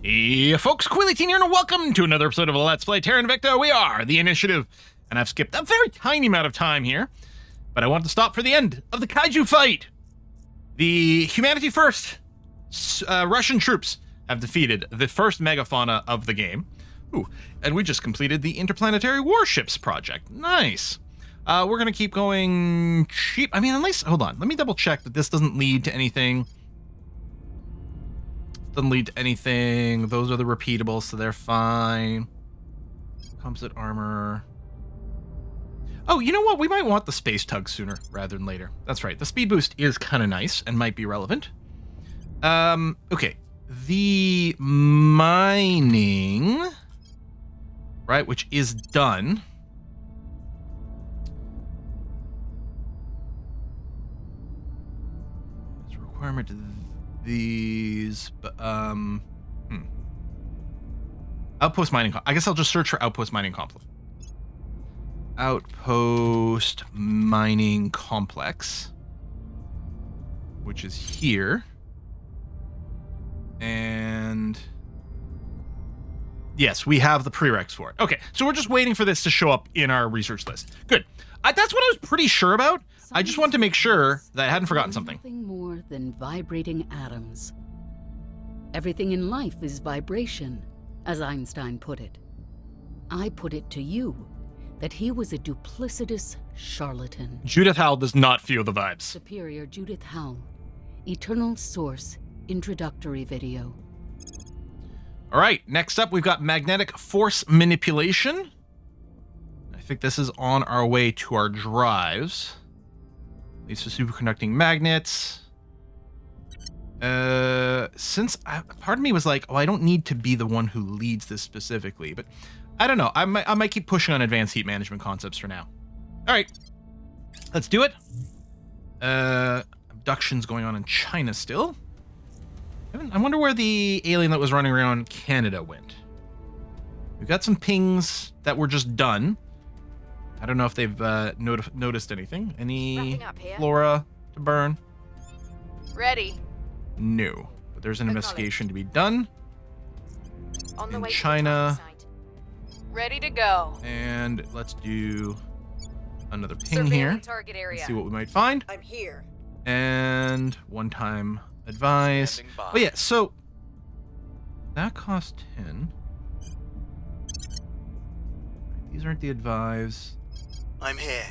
Hey folks, Quilly here, and welcome to another episode of Let's Play Terra Invicta. We are the Initiative, and I've skipped a very tiny amount of time here, but I want to stop for the end of the Kaiju fight. The Humanity First Russian troops have defeated the first megafauna of the game. Ooh, and we just completed the Interplanetary Warships project. Nice. We're going to keep going cheap. I mean, unless, hold on, let me double check that this doesn't lead to anything. Doesn't lead to anything. Those are the repeatables, so they're fine. Composite armor. Oh, you know what? We might want the space tug sooner rather than later. That's right. The speed boost is kind of nice and might be relevant. Okay. The mining, right, which is done. It's a requirement to these, but outpost mining. I guess I'll just search for outpost mining complex. Outpost mining complex, which is here, and yes, we have the prereqs for it. Okay, so we're just waiting for this to show up in our research list. Good. That's what I was pretty sure about. I just wanted to make sure that I hadn't forgotten something. Nothing more than vibrating atoms. Everything in life is vibration, as Einstein put it. I put it to you that he was a duplicitous charlatan. Judith Howell does not feel the vibes. Superior Judith Howell, Eternal Source, introductory video. All right, next up we've got magnetic force manipulation. I think this is on our way to our drives. Leads to superconducting magnets. Part of me was like, oh, I don't need to be the one who leads this specifically, but I don't know. I might keep pushing on advanced heat management concepts for now. All right, let's do it. Abductions going on in China still. I wonder where the alien that was running around Canada went. We've got some pings that were just done. I don't know if they've noticed anything. Any flora to burn? Ready. No. But there's an investigation to be done. On the in way China. To the site. Ready to go. And let's do another ping Surveilling here. Target area. Let's see what we might find. I'm here. And one-time advice. Oh yeah, so that cost 10. These aren't the advice. I'm here.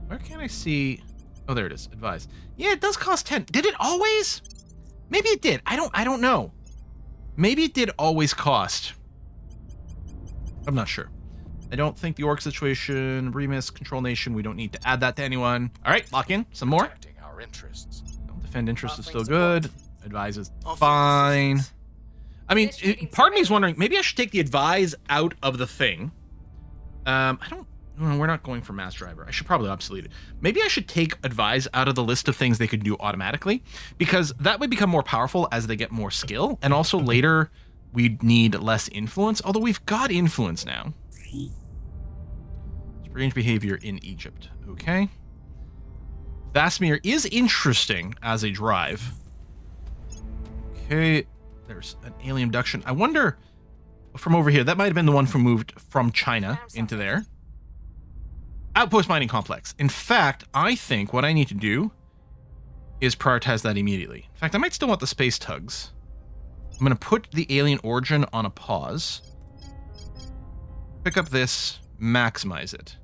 Where can I see? Oh, there it is. Advise. Yeah, it does cost 10. Did it always? Maybe it did. I don't know. Maybe it did always cost. I'm not sure. I don't think the orc situation, Remus, Control Nation, we don't need to add that to anyone. All right, lock in. Some more. Protecting our interests. Defend interest is still Offering good. Advise is fine. I mean, part of me is wondering, maybe I should take the advise out of the thing. I don't. No, we're not going for mass driver. I should probably obsolete it. Maybe I should take advise out of the list of things they could do automatically, because that would become more powerful as they get more skill, and also later we'd need less influence. Although we've got influence now. Strange behavior in Egypt. Okay. Vasmir is interesting as a drive. Okay. There's an alien abduction. I wonder from over here. That might have been the one from moved from China into there. Outpost mining complex. In fact, I think what I need to do is prioritize that immediately. In fact, I might still want the space tugs. I'm going to put the alien origin on a pause. Pick up this, maximize it.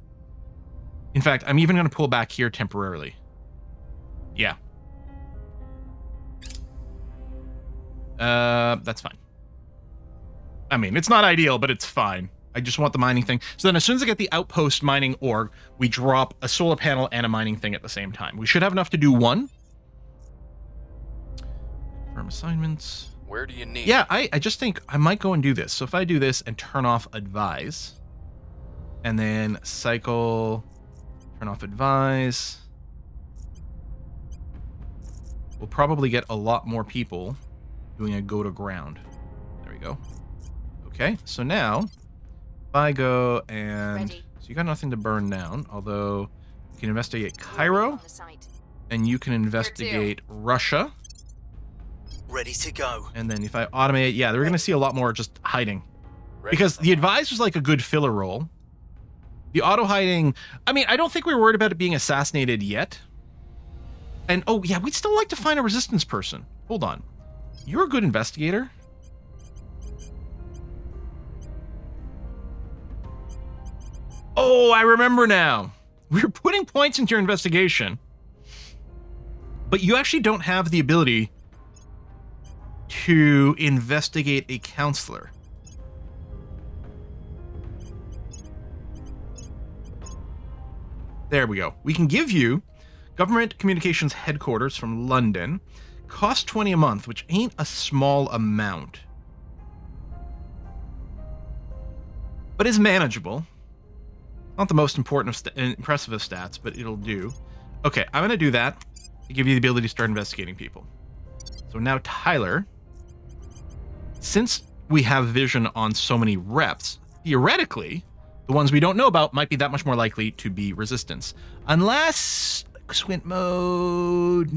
In fact, I'm even going to pull back here temporarily. Yeah. That's fine. I mean, it's not ideal, but it's fine. I just want the mining thing. So then as soon as I get the outpost mining org, we drop a solar panel and a mining thing at the same time. We should have enough to do one. Confirm assignments. Where do you need? Yeah, I just think I might go and do this. So if I do this and turn off advise, and then cycle, turn off advise, we'll probably get a lot more people doing a go to ground. There we go. Okay, so now if I go and... Ready. So you got nothing to burn down, although you can investigate Cairo. And you can investigate Russia. Ready to go. And then if I automate, yeah, we're going to see a lot more just hiding. Ready Because for the advisor's like a good filler role. The auto hiding, I mean, I don't think we were worried about it being assassinated yet. And oh yeah, we'd still like to find a resistance person. Hold on. You're a good investigator. Oh, I remember now. We're putting points into your investigation. But you actually don't have the ability to investigate a counselor. There we go. We can give you Government Communications Headquarters from London. Cost 20 a month, which ain't a small amount. But is manageable. Not the most important of impressive of stats, but it'll do. Okay, I'm going to do that to give you the ability to start investigating people. So now Tyler, since we have vision on so many reps, theoretically, the ones we don't know about might be that much more likely to be resistance. Unless squint mode...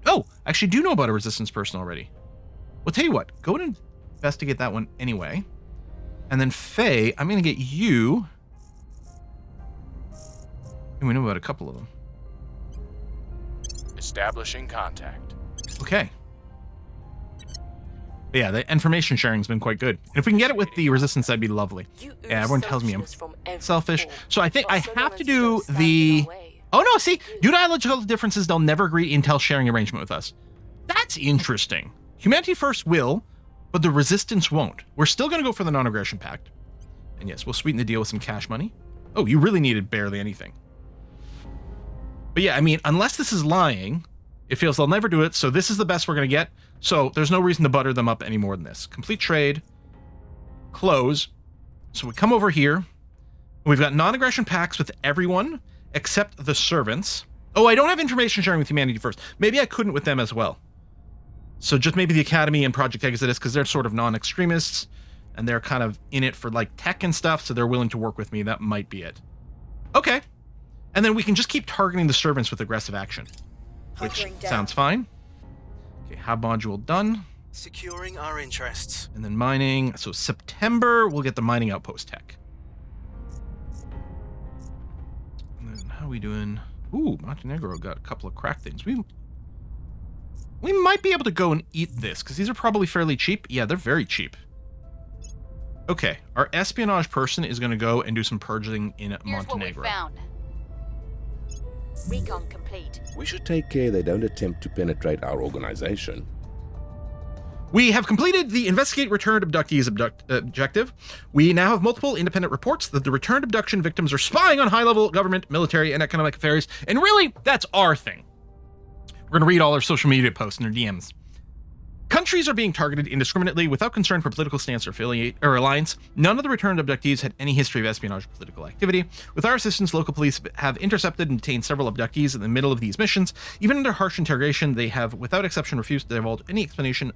Oh, I actually do know about a resistance person already. Well, tell you what, go and investigate that one anyway. And then Faye, I'm going to get you... And we know about a couple of them. Establishing contact. Okay. But yeah, the information sharing's been quite good. And if we can get it with the resistance, that'd be lovely. Yeah, everyone tells me I'm selfish. So I think I have to do the... Oh no, see, due to ideological differences, they'll never agree to Intel sharing arrangement with us. That's interesting. Humanity first will, but the resistance won't. We're still going to go for the non-aggression pact. And yes, we'll sweeten the deal with some cash money. Oh, you really needed barely anything. But yeah, I mean, unless this is lying, it feels they'll never do it, so this is the best we're going to get. So there's no reason to butter them up any more than this. Complete trade. Close. So we come over here. We've got non-aggression pacts with everyone except the servants. Oh, I don't have information sharing with humanity first. Maybe I couldn't with them as well. So just maybe the Academy and Project Exodus, because they're sort of non-extremists, and they're kind of in it for like tech and stuff, so they're willing to work with me. That might be it. Okay. And then we can just keep targeting the servants with aggressive action, which sounds fine. Okay, hub module done. Securing our interests. And then mining. So September, we'll get the mining outpost tech. And then how are we doing? Ooh, Montenegro got a couple of crack things. We might be able to go and eat this, because these are probably fairly cheap. Yeah, they're very cheap. Okay, our espionage person is going to go and do some purging in Montenegro. What we found. Recon complete. We should take care they don't attempt to penetrate our organization. We have completed the investigate returned abductees objective. We now have multiple independent reports that the returned abduction victims are spying on high-level government, military, and economic affairs. And really, that's our thing. We're going to read all our social media posts and their DMs. Countries are being targeted indiscriminately without concern for political stance or affiliate or alliance. None of the returned abductees had any history of espionage or political activity. With our assistance, local police have intercepted and detained several abductees in the middle of these missions. Even under harsh interrogation, they have, without exception, refused to divulge any explanation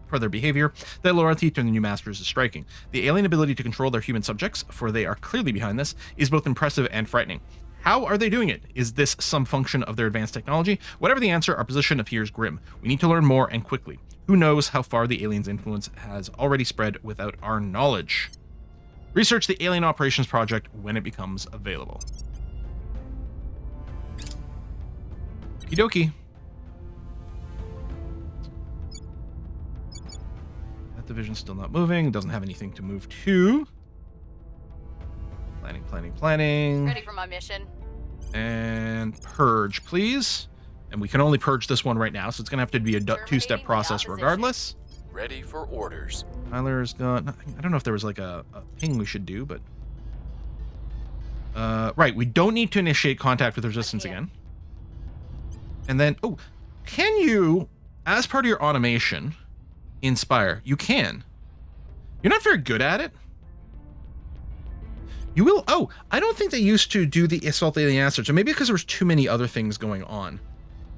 for their behavior. Their loyalty to the new masters is striking. The alien ability to control their human subjects, for they are clearly behind this, is both impressive and frightening. How are they doing it? Is this some function of their advanced technology? Whatever the answer, our position appears grim. We need to learn more and quickly. Who knows how far the aliens' influence has already spread without our knowledge? Research the Alien Operations Project when it becomes available. Okie dokie. That division's still not moving. Doesn't have anything to move to. Planning. Ready for my mission. And purge, please. And we can only purge this one right now, so it's going to have to be a two-step process regardless. Ready for orders. Tyler's got... I don't know if there was like a ping we should do, but... right, we don't need to initiate contact with resistance again. And then... Oh, can you, as part of your automation, inspire? You can. You're not very good at it. You will... Oh, I don't think they used to do the assault alien answer, so maybe because there was too many other things going on.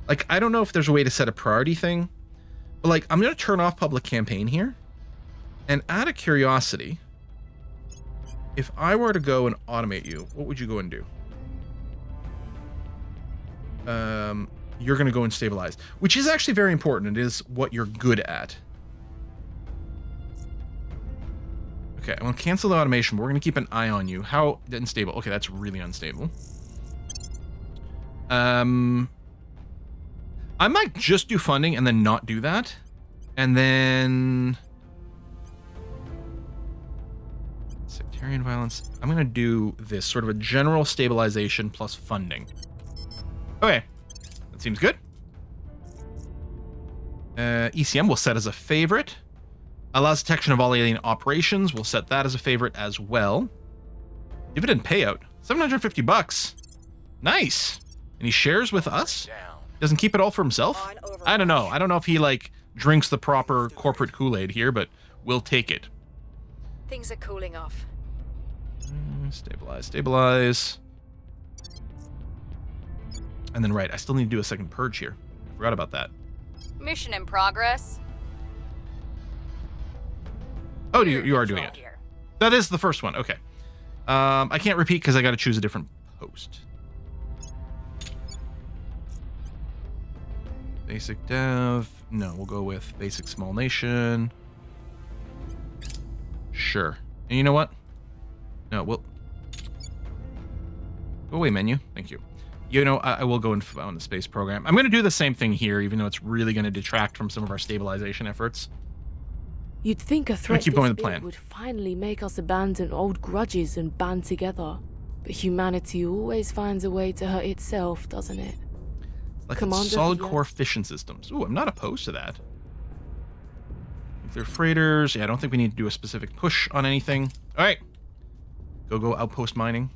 Like, I don't know if there's a way to set a priority thing, but like, I'm going to turn off public campaign here. And out of curiosity, if I were to go and automate you, what would you go and do? you're going to go and stabilize, which is actually very important. It is what you're good at. Okay, I'm going to cancel the automation, but we're going to keep an eye on you. How unstable? Okay, that's really unstable. I might just do funding and then not do that. And then... sectarian violence. I'm going to do this, sort of a general stabilization plus funding. Okay, that seems good. ECM we'll set as a favorite. Allows detection of all alien operations. We'll set that as a favorite as well. Dividend payout, $750. Nice. And he shares with us? Doesn't keep it all for himself? I don't know. I don't know if he, like, drinks the proper corporate Kool-Aid here, but we'll take it. Things are cooling off. Stabilize, stabilize. And then, right, I still need to do a second purge here. Forgot about that. Mission in progress. Oh, you are doing it. Here. That is the first one. Okay. I can't repeat because I got to choose a different post. Basic dev. No, we'll go with basic small nation. Sure. And you know what? No, we'll... Go away, menu. Thank you. You know, I will go and found the space program. I'm going to do the same thing here, even though it's really going to detract from some of our stabilization efforts. You'd think a threat keep going this with the plan. big would finally make us abandon old grudges and band together. But humanity always finds a way to hurt itself, doesn't it? Like Commander solid Villa. core fission systems. Ooh, I'm not opposed to that. Nuclear freighters. Yeah, I don't think we need to do a specific push on anything. All right. Go outpost mining.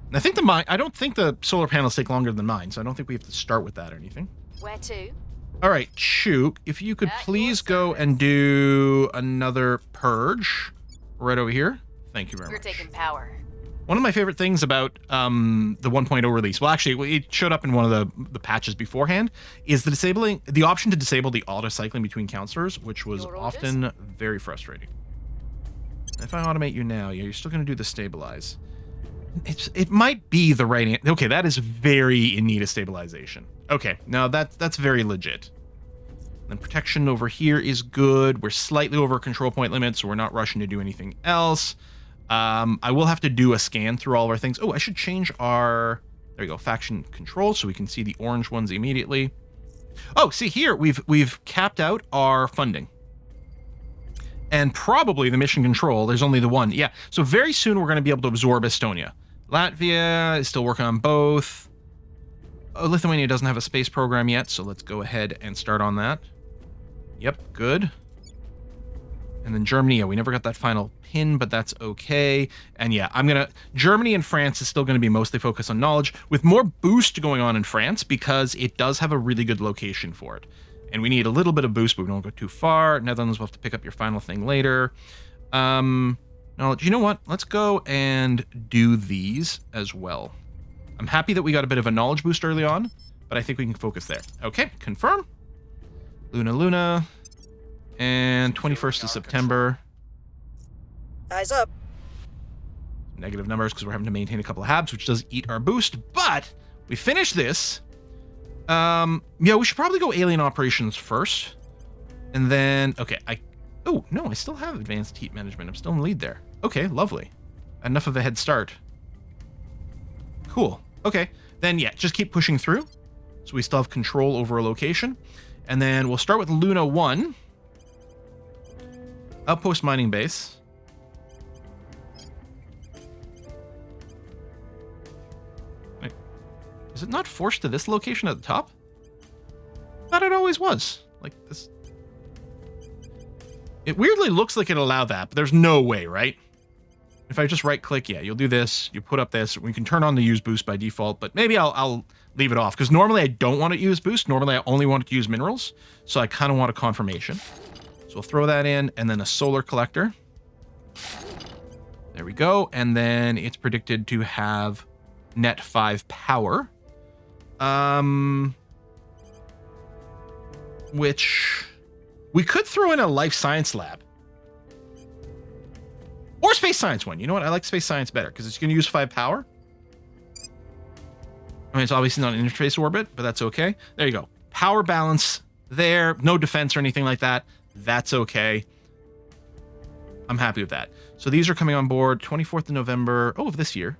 And I think the mine... I don't think the solar panels take longer than mine, so I don't think we have to start with that or anything. Where to? All right, Chook, if you could At please your go service. and do another purge right over here. Thank you very We're much. taking power. One of my favorite things about the 1.0 release, well, actually, it showed up in one of the patches beforehand, is the option to disable the auto-cycling between counselors, which was Your orders? often very frustrating. If I automate you now, yeah, you're still going to do the stabilize. It might be the right answer. Okay, that is very in need of stabilization. Okay, now that's very legit. Then protection over here is good. We're slightly over control point limit, so we're not rushing to do anything else. I will have to do a scan through all of our things. Oh, I should change our... There we go, faction control, so we can see the orange ones immediately. Oh, see here, we've capped out our funding. And probably the mission control, there's only the one. Yeah, so very soon we're going to be able to absorb Estonia. Latvia is still working on both. Oh, Lithuania doesn't have a space program yet, so let's go ahead and start on that. Yep, good. And then Germany, yeah, we never got that final pin, but that's okay. And yeah, Germany and France is still going to be mostly focused on knowledge, with more boost going on in France because it does have a really good location for it. And we need a little bit of boost, but we don't go too far. Netherlands will have to pick up your final thing later. Knowledge, you know what? Let's go and do these as well. I'm happy that we got a bit of a knowledge boost early on, but I think we can focus there. Okay, confirm. Luna. And 21st of September. Eyes up. Negative numbers because we're having to maintain a couple of habs, which does eat our boost. But we finish this. Yeah, we should probably go alien operations first. And then, okay, oh, no, I still have advanced heat management. I'm still in the lead there. Okay, lovely. Enough of a head start. Cool. Okay, then yeah, just keep pushing through. So we still have control over a location. And then we'll start with Luna 1. Outpost mining base. Wait, is it not forced to this location at the top? I thought it always was. Like this. It weirdly looks like it'll allow that, but there's no way, right? If I just right click, yeah, you'll do this, you put up this, we can turn on the use boost by default, but maybe I'll leave it off because normally I don't want to use boost. Normally I only want to use minerals. So I kind of want a confirmation. So we'll throw that in and then a solar collector. There we go. And then it's predicted to have net 5 power. Which we could throw in a life science lab. Or space science one. You know what? I like space science better because it's going to use 5 power. mean, it's obviously not an interface orbit, but that's okay. There you go. Power balance there. No defense or anything like that. That's okay. I'm happy with that. So these are coming on board 24th of November. Oh, of this year.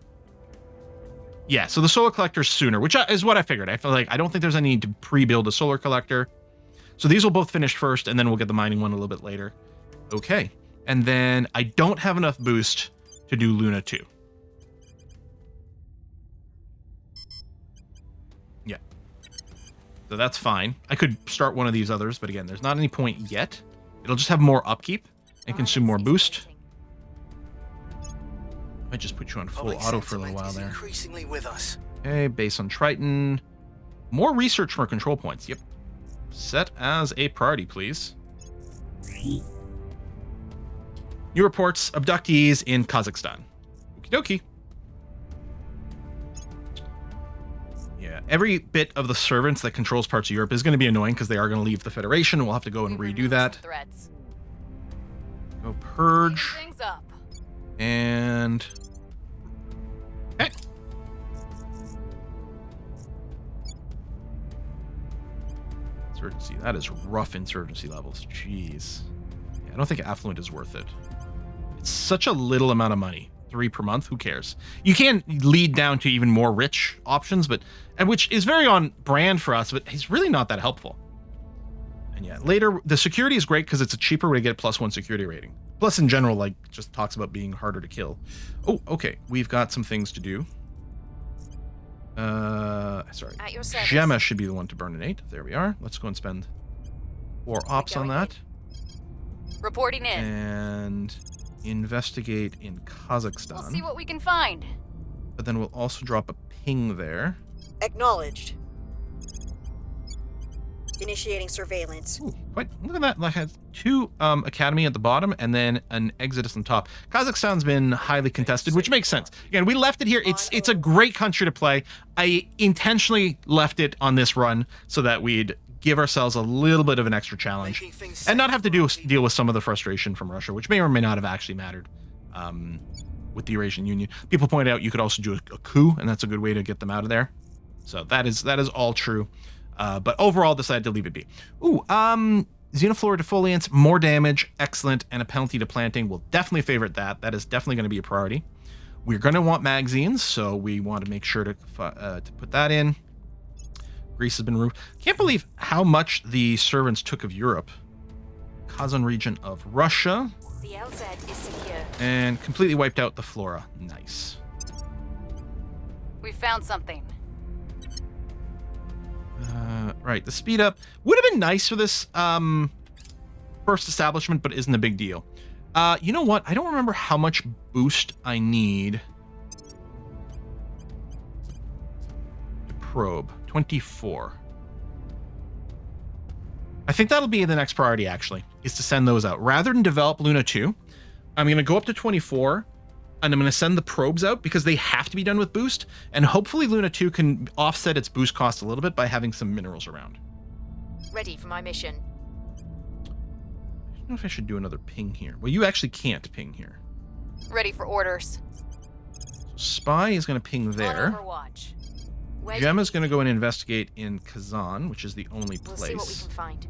Yeah, so the solar collector's sooner, which is what I figured. I feel like I don't think there's any need to pre-build a solar collector. So these will both finish first, and then we'll get the mining one a little bit later. Okay. And then I don't have enough boost to do Luna 2. Yeah. So that's fine. I could start one of these others, but again, there's not any point yet. It'll just have more upkeep and consume more boost. Might just put you on full Public auto for a sentiment little while is there. increasingly with us. Okay, base on Triton. More research for control points. Yep. Set as a priority, please. New reports, abductees in Kazakhstan. Okie dokie. Yeah, every bit of the servants that controls parts of Europe is going to be annoying because they are going to leave the Federation. We'll have to go and redo that. Threats. Go purge. Things up. And... Okay. Insurgency. That is rough insurgency levels. Jeez. Yeah, I don't think affluent is worth it. It's such a little amount of money. 3 per month. Who cares? You can lead down to even more rich options, but which is very on brand for us, but it's really not that helpful. And yeah, later the security is great because it's a cheaper way to get +1 security rating. Plus, in general, like, just talks about being harder to kill. Oh, okay. We've got some things to do. Sorry. At your service. Gemma should be the one to burn an 8. There we are. Let's go and spend 4 ops on Going that. Reporting in. And investigate in We'll see Kazakhstan. what we can find. But then we'll also drop a ping there. Acknowledged. Initiating surveillance. Ooh, quite, look at that. Like, has 2 academy at the bottom and then an exodus on top. Kazakhstan's been highly contested, which makes sense. Again, we left it here. It's a great country to play. I intentionally left it on this run so that we'd give ourselves a little bit of an extra challenge and not have to deal with some of the frustration from Russia, which may or may not have actually mattered with the Eurasian Union. People point out you could also do a coup, and that's a good way to get them out of there. So that is all true. But overall, decided to leave it be. Ooh, Xenoflora defoliants, more damage, excellent, and a penalty to planting. We'll definitely favorite that. That is definitely going to be a priority. We're going to want magazines, so we want to make sure to put that in. Greece has been removed. Can't believe how much the servants took of Europe. Kazan region of Russia. The LZ is secure. And completely wiped out the flora. Nice. We found something. Right, the speed up would have been nice for this first establishment, but isn't a big deal. You know what? I don't remember how much boost I need to probe. 24. I think that'll be the next priority, actually, is to send those out. Rather than develop Luna 2, I'm going to go up to 24, and I'm going to send the probes out because they have to be done with boost, and hopefully Luna 2 can offset its boost cost a little bit by having some minerals around. Ready for my mission. I don't know if I should do another ping here. Well, you actually can't ping here. Ready for orders. So Spy is going to ping there. On Overwatch. Where Gemma's going to go and investigate in Kazan, which is the only We'll see what we place. can find.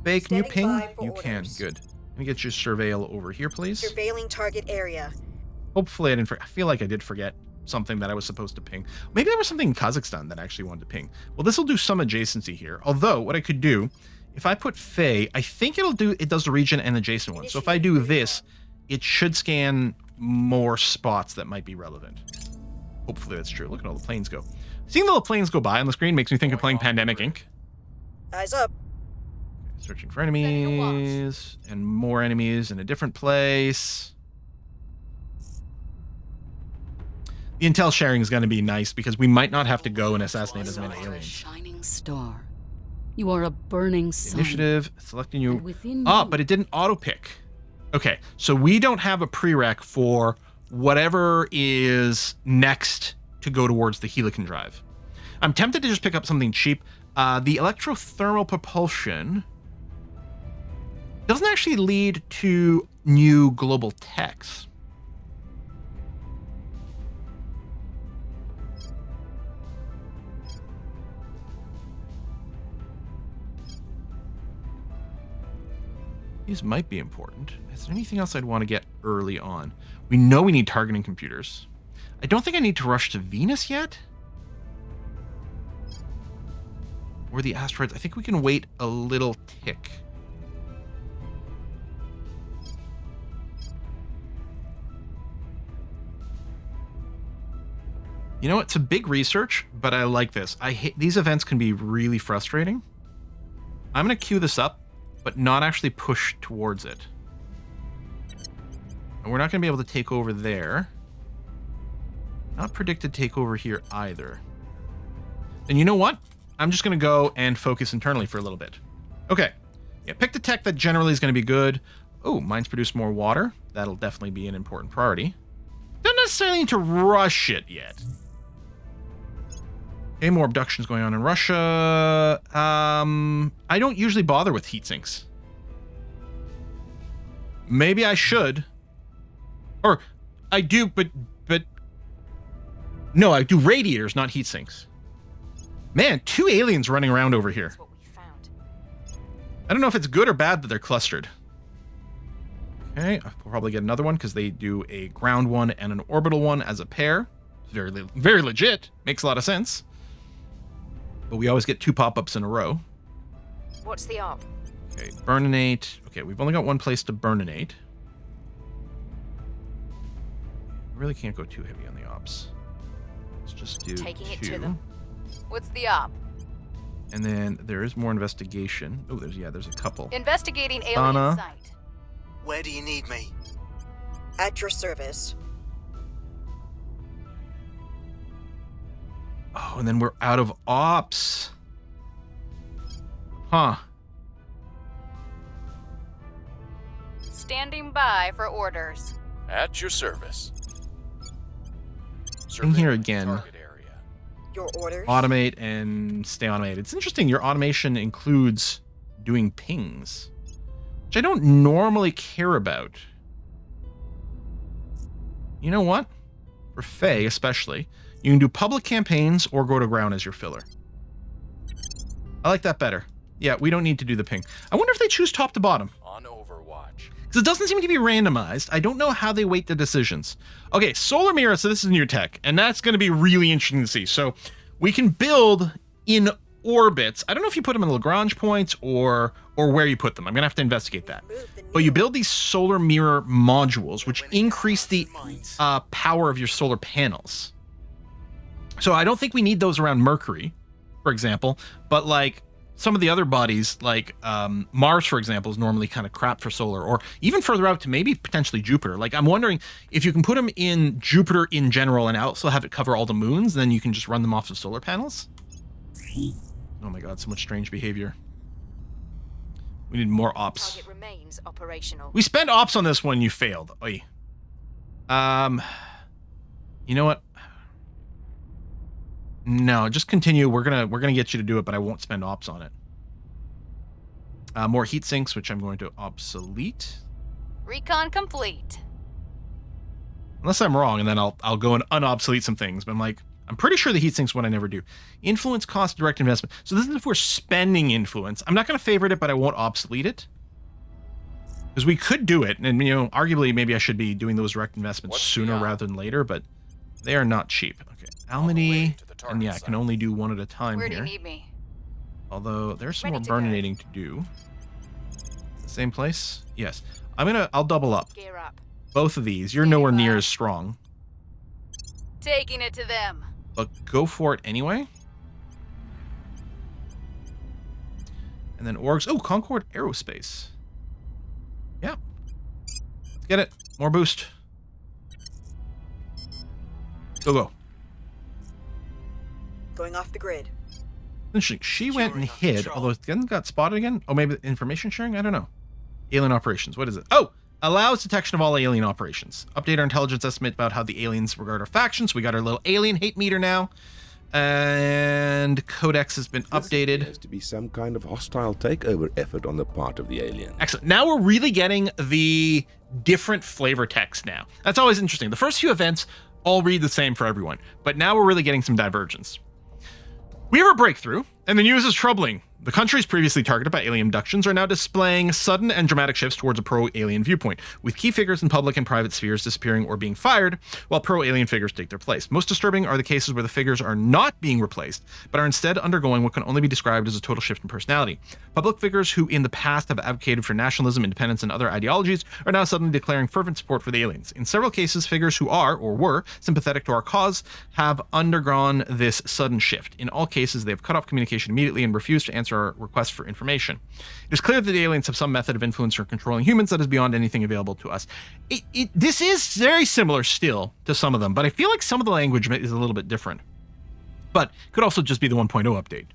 Fake new Standing ping? by for You can. orders. Good. Let me get your surveil over here, please. Surveilling target area. Hopefully I didn't I feel like I did forget something that I was supposed to ping. Maybe there was something in Kazakhstan that I actually wanted to ping. Well, this will do some adjacency here. Although, what I could do, if I put Faye, I think it does the region and adjacent ones. So if I do this, it should scan more spots that might be relevant. Hopefully that's true. Look at all the planes go. Seeing the little planes go by on the screen makes me think of playing Pandemic Inc. Eyes up. Searching for enemies and more enemies in a different place. The intel sharing is going to be nice because we might not have to go and assassinate as many You are a aliens. shining star. You are a burning sun. Initiative, selecting you. And within Ah, you- but it didn't auto pick. Okay, so we don't have a prereq for whatever is next to go towards the Helican drive. I'm tempted to just pick up something cheap. The electrothermal propulsion doesn't actually lead to new global techs. These might be important. Is there anything else I'd want to get early on? We know we need targeting computers. I don't think I need to rush to Venus yet. Or the asteroids. I think we can wait a little tick. You know, it's a big research, but I like this. I hate these events can be really frustrating. I'm going to queue this up, but not actually push towards it. And we're not going to be able to take over there. Not predicted takeover here either. And you know what? I'm just going to go and focus internally for a little bit. Okay. Yeah, pick the tech that generally is going to be good. Oh, mines produce more water. That'll definitely be an important priority. Don't necessarily need to rush it yet. Okay, more abductions going on in Russia. I don't usually bother with heat sinks. Maybe I should. Or I do, but no, I do radiators, not heat sinks. Man, 2 aliens running around over here. That's what we found. I don't know if it's good or bad that they're clustered. Okay, I'll probably get another one because they do a ground one and an orbital one as a pair. Very legit. Makes a lot of sense. But we always get 2 pop-ups in a row. What's the op? Okay, burninate. Okay, we've only got one place to burninate. I really can't go too heavy on the ops. Let's just do Taking it 2. to them. What's the op? And then there is more investigation. Oh, there's a couple. Investigating alien Anna. site. Where do you need me? At your service. Oh, and then we're out of ops. Huh. Standing by for orders. At your service. In here Surveilling again. target area. Your orders. Automate and stay automated. It's interesting. Your automation includes doing pings, which I don't normally care about. You know what? For Faye, especially, you can do public campaigns or go to ground as your filler. I like that better. Yeah, we don't need to do the ping. I wonder if they choose top to bottom. On Overwatch. Because it doesn't seem to be randomized. I don't know how they weight the decisions. Okay, solar mirror, so this is new tech, and that's going to be really interesting to see. So we can build in orbits. I don't know if you put them in Lagrange points or where you put them. I'm going to have to investigate that. But you build these solar mirror modules, which increase the power of your solar panels. So I don't think we need those around Mercury, for example, but like some of the other bodies, like Mars, for example, is normally kind of crap for solar, or even further out to maybe potentially Jupiter. Like I'm wondering if you can put them in Jupiter in general and also have it cover all the moons, then you can just run them off of solar panels. Oh my god, so much strange behavior. We need more ops. Target remains operational. We spent ops on this one, you failed. Oy. You know what? No, just continue. We're gonna get you to do it, but I won't spend ops on it. More heat sinks, which I'm going to obsolete. Recon complete. Unless I'm wrong, and then I'll go and unobsolete some things. But I'm pretty sure the heat sinks what I never do. Influence cost direct investment. So this is if we're spending influence. I'm not going to favorite it, but I won't obsolete it. Because we could do it, and arguably maybe I should be doing those direct investments What's sooner beyond? rather than later, but they are not cheap. Okay, On the way Almany, to the target and yeah, I site. can only do one at a time Where do here. you need me? Although there's some Ready more to go. burninating to do. Same place? Yes. I'll double up. Gear up. Both of these. You're Stand nowhere by. near as strong. Taking it to them. But go for it anyway. And then orgs. Oh, Concord Aerospace. Yeah. Let's get it. More boost. Go. Going off the grid. Interesting. She went and Securing our hid, control. although it then got spotted again. Oh, maybe information sharing? I don't know. Alien operations. What is it? Oh! Allows detection of all alien operations. Update our intelligence estimate about how the aliens regard our factions. We got our little alien hate meter now. And Codex has been updated. Appears to be some kind of hostile takeover effort on the part of the alien. Excellent. Now we're really getting the different flavor text now. That's always interesting. The first few events all read the same for everyone, but now we're really getting some divergence. We have a breakthrough. And the news is troubling. The countries previously targeted by alien abductions are now displaying sudden and dramatic shifts towards a pro-alien viewpoint, with key figures in public and private spheres disappearing or being fired, while pro-alien figures take their place. Most disturbing are the cases where the figures are not being replaced, but are instead undergoing what can only be described as a total shift in personality. Public figures who in the past have advocated for nationalism, independence, and other ideologies are now suddenly declaring fervent support for the aliens. In several cases, figures who are, or were, sympathetic to our cause have undergone this sudden shift. In all cases, they have cut off communication immediately and refused to answer our requests for information. It is clear that the aliens have some method of influence or controlling humans that is beyond anything available to us. This is very similar still to some of them, but I feel like some of the language is a little bit different. But it could also just be the 1.0 update.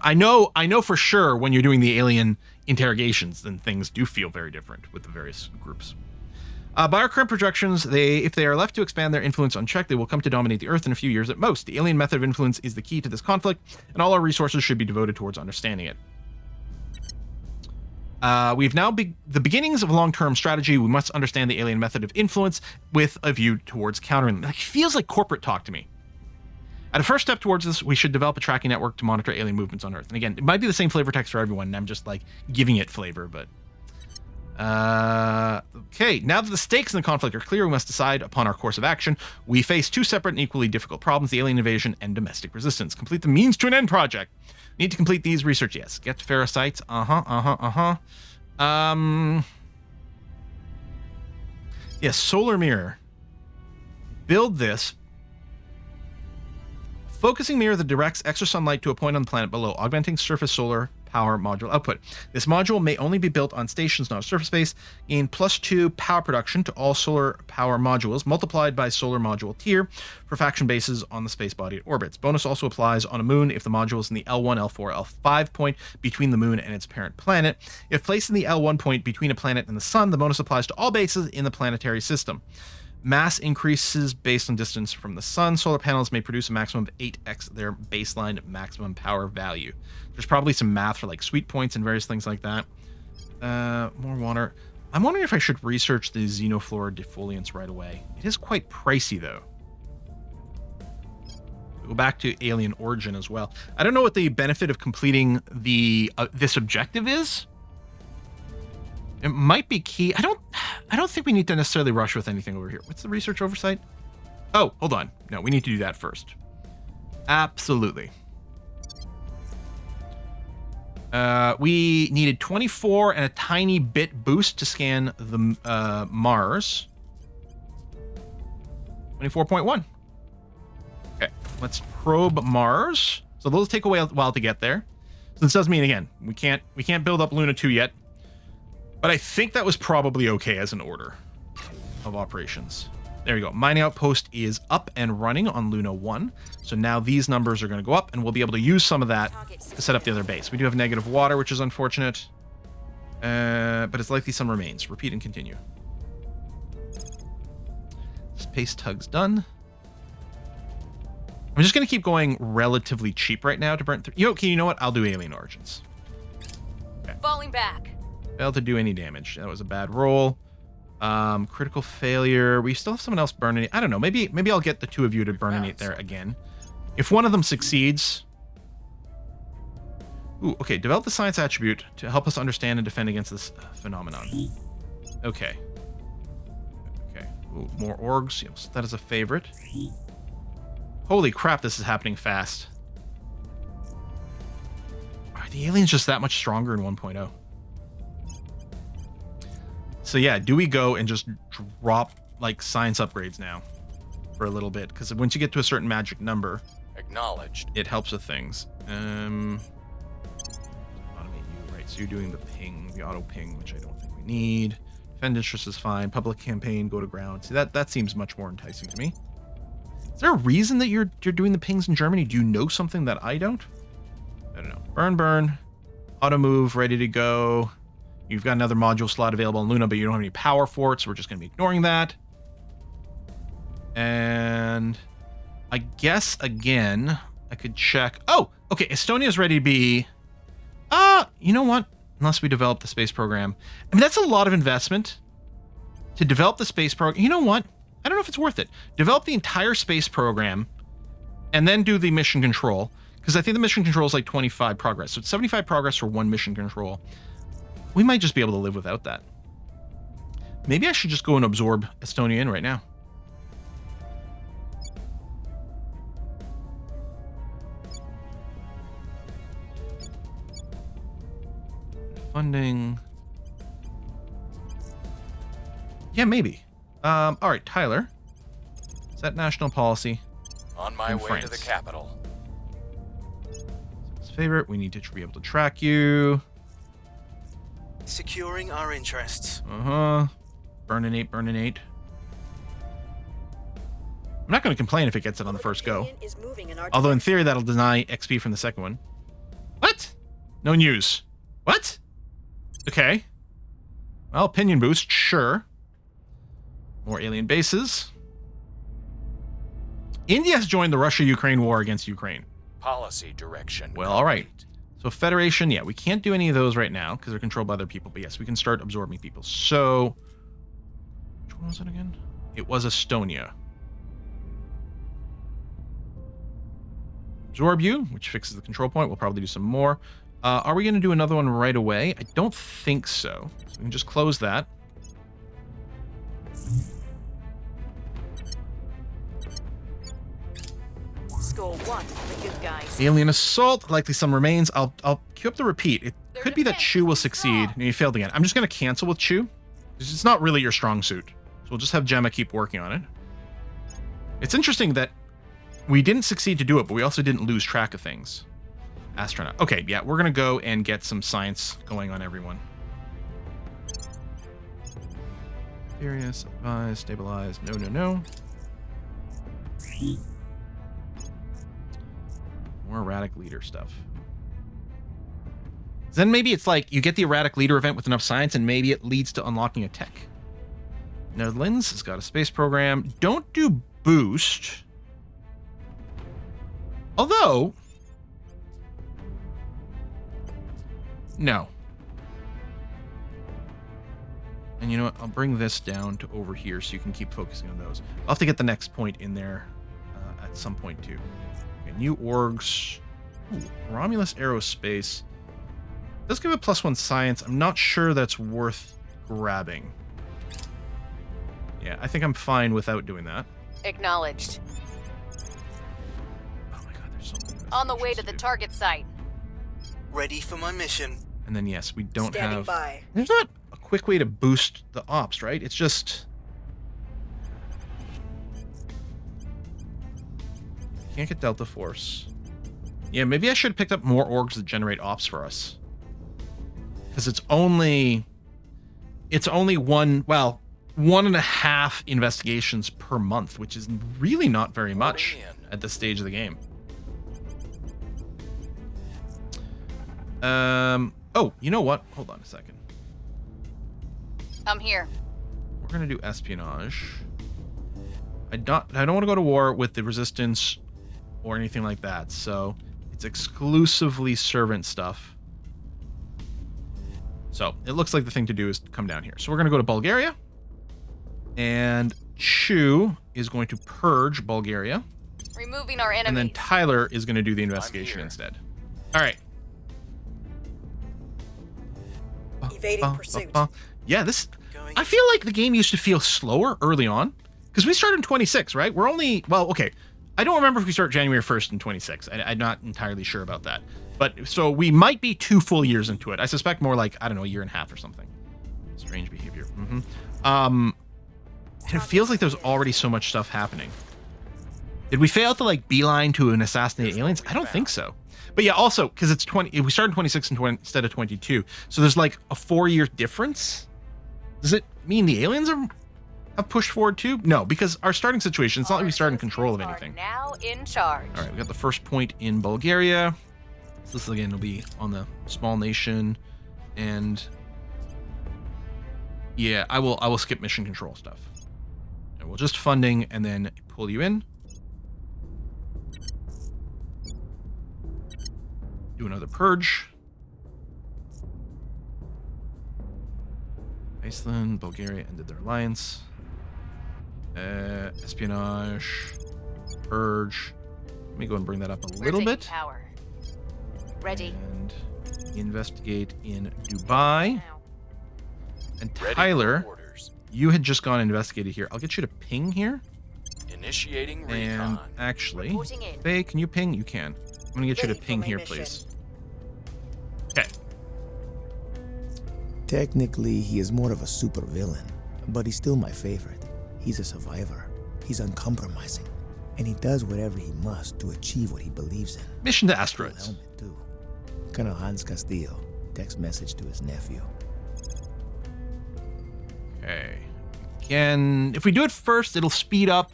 I know for sure when you're doing the alien interrogations, then things do feel very different with the various groups. By our current projections, if they are left to expand their influence unchecked, they will come to dominate the Earth in a few years at most. The alien method of influence is the key to this conflict, and all our resources should be devoted towards understanding it. We've now the beginnings of a long-term strategy. We must understand the alien method of influence with a view towards countering them. It feels like corporate talk to me. At a first step towards this, we should develop a tracking network to monitor alien movements on Earth. And again, it might be the same flavor text for everyone, and I'm just like giving it flavor, but... Okay, now that the stakes in the conflict are clear, we must decide upon our course of action. We face two separate and equally difficult problems: the alien invasion and domestic resistance. Complete the means to an end project. Need to complete these research. Yes. Get ferrosites. Yes, solar mirror. Build this. Focusing mirror that directs extra sunlight to a point on the planet below, augmenting surface solar power module output. This module may only be built on stations, not surface base. Gain +2 power production to all solar power modules, multiplied by solar module tier for faction bases on the space body it orbits. Bonus also applies on a moon if the module is in the L1, L4, L5 point between the moon and its parent planet. If placed in the L1 point between a planet and the sun, the bonus applies to all bases in the planetary system. Mass increases based on distance from the sun. Solar panels may produce a maximum of 8x their baseline maximum power value. There's probably some math for like sweet points and various things like that. More water. I'm wondering if I should research the xenoflora defoliants right away. It is quite pricey though. Go back to alien origin as well. I don't know what the benefit of completing the this objective is. It might be key. I don't think we need to necessarily rush with anything over here. What's the research oversight? Oh, hold on. No, we need to do that first. Absolutely. We needed 24 and a tiny bit boost to scan the Mars. 24.1. Okay, let's probe Mars. So those take a while to get there. So this does mean, again, we can't build up Luna 2 yet. But I think that was probably okay as an order of operations. There we go. Mining outpost is up and running on Luna 1. So now these numbers are going to go up, and we'll be able to use some of that to set up the other base. We do have negative water, which is unfortunate. But it's likely some remains. Repeat and continue. Space tug's done. I'm just going to keep going relatively cheap right now to burn through. You know what? I'll do Alien Origins. Okay. Falling back. Failed to do any damage. That was a bad roll. Critical failure. We still have someone else burning. I don't know. Maybe I'll get the two of you to burninate there again. If one of them succeeds. Ooh, okay. Develop the science attribute to help us understand and defend against this phenomenon. Okay. Okay. Ooh, more orgs. Yes, that is a favorite. Holy crap, this is happening fast. Are the aliens just that much stronger in 1.0? So yeah, do we go and just drop like science upgrades now for a little bit? Because once you get to a certain magic number, Acknowledged. it helps with things. Automate you, right? So you're doing the ping, the auto ping, which I don't think we need. Defend interest is fine. Public campaign, go to ground. See, that seems much more enticing to me. Is there a reason that you're doing the pings in Germany? Do you know something that I don't? I don't know. Burn. Auto move, ready to go. You've got another module slot available on Luna, but you don't have any power for it, so we're just going to be ignoring that. And I guess, again, I could check. Oh, okay, Estonia's ready to be... you know what? Unless we develop the space program. I mean, that's a lot of investment to develop the space program. You know what? I don't know if it's worth it. Develop the entire space program and then do the mission control. Because I think the mission control is like 25 progress. So it's 75 progress for one mission control. We might just be able to live without that. Maybe I should just go and absorb Estonia in right now. Funding. Yeah, maybe. All right, Tyler. Set national policy. On my In way France. to the capital. Favorite. We need to be able to track you. Securing our interests. Burninate, burninate. I'm not going to complain if it gets it on the first go. Opinion is moving in our Although in direction. theory that'll deny XP from the second one. What? No news. What? Okay. Well, opinion boost, sure. More alien bases. India has joined the Russia-Ukraine war against Ukraine. Policy direction. Well, all right. complete. So Federation, yeah, we can't do any of those right now because they're controlled by other people. But yes, we can start absorbing people. So, which one was it again? It was Estonia. Absorb you, which fixes the control point. We'll probably do some more. Are we going to do another one right away? I don't think so. So we can just close that. Score 1 for the good guys. Alien assault, likely some remains. I'll queue up the repeat. It Their could be that defense Chu will is succeed. strong. No, you failed again. I'm just going to cancel with Chu. It's not really your strong suit. So we'll just have Gemma keep working on it. It's interesting that we didn't succeed to do it, but we also didn't lose track of things. Astronaut. Okay, yeah, we're going to go and get some science going on everyone. Furious, advise, stabilize. No, no, no. More erratic leader stuff. Then maybe it's like you get the erratic leader event with enough science and maybe it leads to unlocking a tech. Netherlands has got a space program. Don't do boost. Although, no. And you know what? I'll bring this down to over here so you can keep focusing on those. I'll have to get the next point in there at some point too. Okay, new orgs. Ooh, Romulus Aerospace. Does give it +1 science. I'm not sure that's worth grabbing. Yeah, I think I'm fine without doing that. Acknowledged. Oh my god, there's so many On the way to investigations the do. target site. Ready for my mission. And then yes, we don't Standing have. by. There's not a quick way to boost the ops, right? It's just can't get Delta Force. Yeah, maybe I should have picked up more orgs that generate ops for us. Because it's only one, well, 1.5 investigations per month, which is really not very much Moving in. at this stage of the game. Oh, you know what? Hold on a second. I'm here. We're gonna do espionage. I don't want to go to war with the resistance or anything like that, so it's exclusively servant stuff. So it looks like the thing to do is come down here. So we're gonna go to Bulgaria, and Chu is going to purge Bulgaria, Removing our and then enemies. Tyler is gonna do the investigation here. instead. All right. Evading pursuit. Yeah, this. Going. I feel like the game used to feel slower early on because we started in 26, right? We're only, well, okay. I don't remember if we start January 1st in 26. I'm not entirely sure about that. But so we might be 2 full years into it. I suspect more like, I don't know, a year and a half or something. Strange behavior. And it feels like there's already so much stuff happening. Did we fail to like beeline to an assassinate aliens? I don't think so. But yeah, also because it's 20, we started in 26 and 20, instead of 22. So there's like a 4-year difference. Does it mean the aliens have pushed forward too? No, because our starting situation, it's not like we start in control of anything. Now in charge. All right, we got the first point in Bulgaria. So this again will be on the small nation, and yeah, I will skip mission control stuff. And we'll just funding and then pull you in. Do another purge. Iceland, Bulgaria ended their alliance. Espionage, purge. Let me go and bring that up a We're little taking bit. Power. Ready. And investigate in Dubai. Now. And Ready for Tyler, orders. you had just gone and investigated here. I'll get you to ping here. Initiating And recon. actually, Reporting in. Faye, can you ping? You can. I'm gonna get you to Ready for ping my here, mission. please. Okay. Technically, he is more of a supervillain, but he's still my favorite. He's a survivor. He's uncompromising, and he does whatever he must to achieve what he believes in. Mission to Cool asteroids. helmet, too. Colonel Hans Castillo, text message to his nephew. Okay. Again, if we do it first, it'll speed up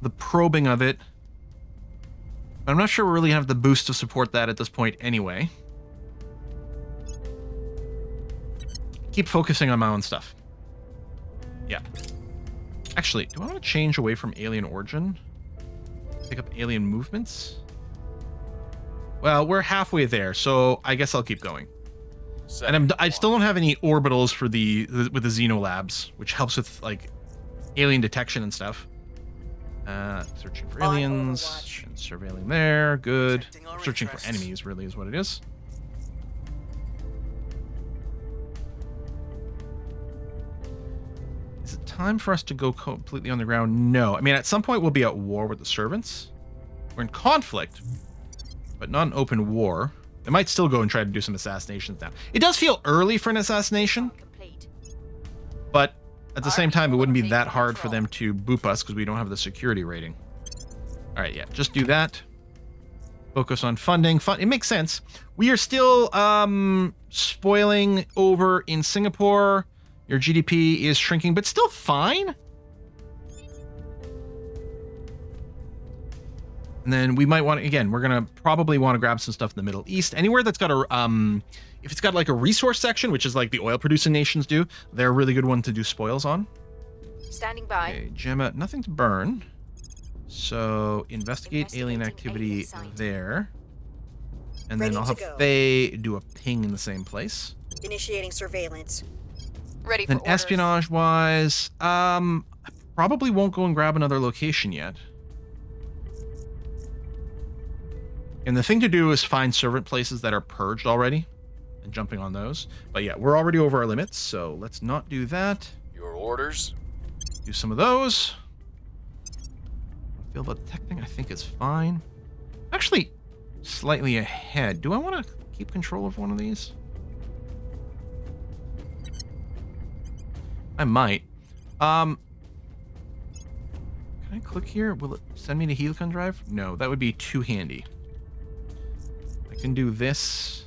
the probing of it. I'm not sure we really have the boost to support that at this point anyway. Keep focusing on my own stuff. Yeah. Actually, do I want to change away from alien origin? Pick up alien movements? Well, we're halfway there, so I guess I'll keep going. And I still don't have any orbitals for with the Xenolabs, which helps with like alien detection and stuff. Searching for On aliens Overwatch. and surveilling there. Good. Protecting our Searching for interests. enemies really is what it is. Is it time for us to go completely on the ground? No. I mean, at some point we'll be at war with the servants. We're in conflict, but not an open war. They might still go and try to do some assassinations now. It does feel early for an assassination, Complete. but at the same time, it wouldn't be that hard for them to boop us because we don't have the security rating. All right, yeah, just do that. Focus on funding. It makes sense. We are still spoiling over in Singapore. Your GDP is shrinking, but still fine. And then we might want to, again, we're going to probably want to grab some stuff in the Middle East. Anywhere that's got a, if it's got like a resource section, which is like the oil producing nations do, they're a really good one to do spoils on. Standing by. Okay, Gemma, nothing to burn. So investigate alien Investigating activity alien site. there. And Ready then I'll to have go. Faye do a ping in the same place. Initiating surveillance. Ready for Then orders. espionage wise, I probably won't go and grab another location yet. And the thing to do is find servant places that are purged already and jumping on those. But yeah, we're already over our limits, so let's not do that. Your orders. Do some of those. Feel about detecting, I think is fine. Actually, slightly ahead. Do I want to keep control of one of these? I might. Can I click here? Will it send me to Helicon Drive? No, that would be too handy. I can do this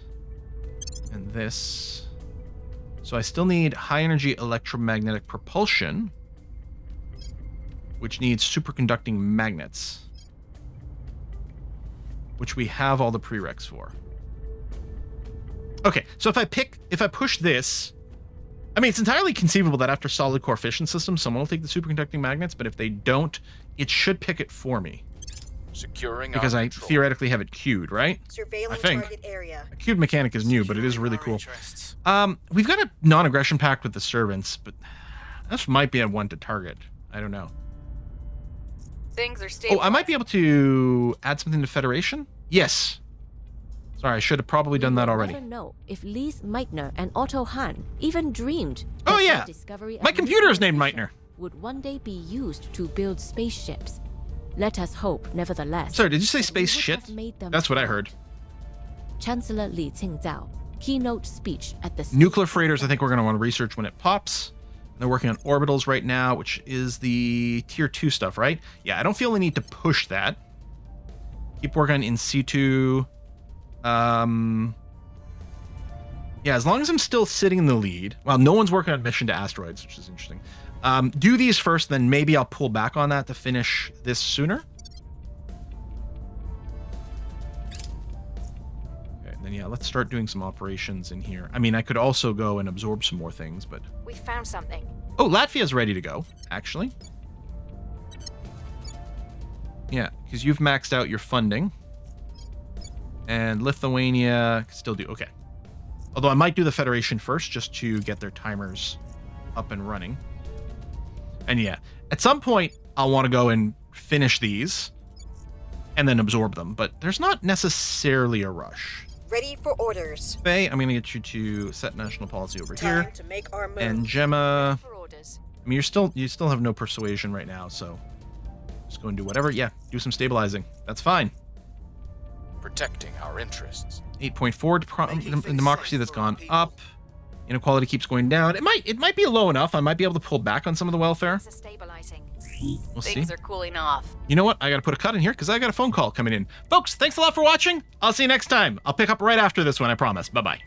and this. So I still need high energy electromagnetic propulsion, which needs superconducting magnets, which we have all the prereqs for. Okay, so if I push this, I mean, it's entirely conceivable that after solid core fission systems, someone will take the superconducting magnets, but if they don't, it should pick it for me Securing because our I control. theoretically have it queued, right? Surveilling I think. target area. A queued mechanic is new, but it is really Securing cool. our interests. We've got a non-aggression pact with the servants, but this might be a one to target. I don't know. Things are stable. Oh, I might be able to add something to Federation? Yes. Sorry, I should have probably done that already. Never know if Lise Meitner and Otto Hahn even dreamed Oh, that yeah. their discovery My of computer is named unification Meitner. would one day be used to build spaceships. Let us hope, nevertheless. Sorry, did you say that we space would shit? have made them That's what I proud. heard. Chancellor Li Qingzhao, keynote speech at the Nuclear freighters, I think we're going to want to research when it pops. They're working on orbitals right now, which is the tier 2 stuff, right? Yeah, I don't feel the need to push that. Keep working on in situ. Yeah, as long as I'm still sitting in the lead. Well, no one's working on mission to asteroids, which is interesting. Do these first, then maybe I'll pull back on that to finish this sooner. Okay, then yeah, let's start doing some operations in here. I mean, I could also go and absorb some more things, but... We found something. Oh, Latvia's ready to go, actually. Yeah, because you've maxed out your funding. And Lithuania can still do... Okay. Although I might do the Federation first, just to get their timers up and running. And yeah, at some point, I'll want to go and finish these. And then absorb them. But there's not necessarily a rush. Ready for orders. Faye, I'm going to get you to set national policy over Time here. to make our move. And Gemma, For orders. I mean, you still have no persuasion right now, so just go and do whatever. Yeah, do some stabilizing. That's fine. Protecting our interests. 8.4 in democracy, that's gone up. Inequality keeps going down. It might be low enough. I might be able to pull back on some of the welfare. Things are stabilizing. We'll see. Things are cooling off. You know what? I got to put a cut in here because I got a phone call coming in. Folks, thanks a lot for watching. I'll see you next time. I'll pick up right after this one, I promise. Bye-bye.